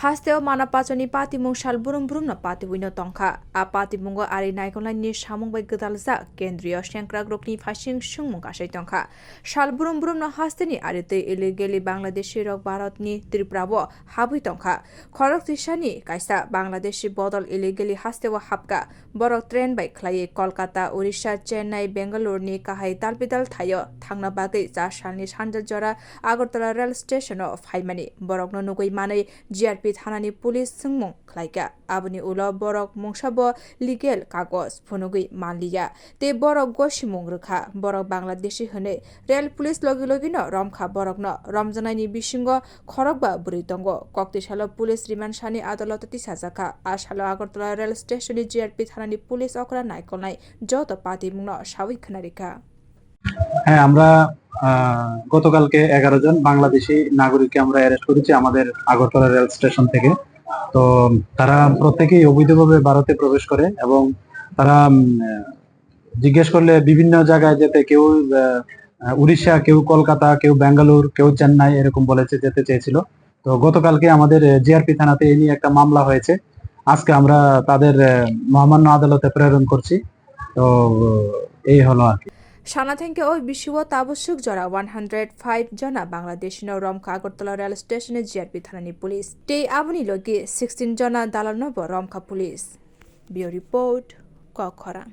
Haste manapachoni pati mung shal burum burum na pati wino tongkha a pati mungo arinaikol ni samung bai bidal za kendriyo sengkrak rokni phasing sungmung kasai tongkha shal burum burum na haste ni arite illegally bangladeshi rok bharat ni triprabo habui tongkha khorok tisani kaisa bangladeshi bodol illegally haste wa hapka borok train bai khlai kolkata orissa chennai bangalore ni kahai talbidal thayo thangna bagai ja salni sanja jora agartala rail station of haimani borok no nugui manai GRP থানানি police সুংমুং খাইকা আবনি উল বরক মংসাব legal কাগজ ফনুগুই মানলিয়া তে বরক গসিমুং রখা বরক বাংলাদেশি হনে রেল পুলিশ লগি লগি ন রমখা বরক ন রমজানাইনি বিসিঙ্গ খরক বা বুড়িতঙ্গ কক্তিশাল পুলিশ রিমান্ড সানি আদালত তিসাজাকা আশাল আগরতলা রেল স্টেশনে GRP থানানি পুলিশ অকরা নাইকল নাই যত পাতি মুং ন সাউই খানারিকা হ্যাঁ আমরা গতকালকে 11 জন বাংলাদেশি নাগরিককে আমরা অ্যারেস্ট করেছি আমাদের আগরতলা রেল স্টেশন থেকে। তো তারা প্রত্যেকেই অবৈধভাবে ভারতে প্রবেশ করে এবং তারা জিজ্ঞেস করলে বিভিন্ন জায়গায় যেতে কেউ উড়িষ্যা, কেউ কলকাতা, কেউ বেঙ্গালুরু, কেউ চেন্নাই এরকম বলেছে যেতে চেয়েছিল। তো গতকালকে আমাদের জিআরপি থানাতে এই নিয়ে একটা মামলা হয়েছে। আজকে আমরা তাদের মহামান্য আদালতে প্রেরণ করছি। তো এই হলো আর কি। সানাথেংকে ওই বিশ্বত আবশ্যক জরা 105 জনা বাংলাদেশি ন রমখা আগরতলা রেল স্টেশনে GRP থানানি পুলিশ তে আবনি লগে 16 জনা দালাল নব রমখা পুলিশ বিও রিপোর্ট কখরা।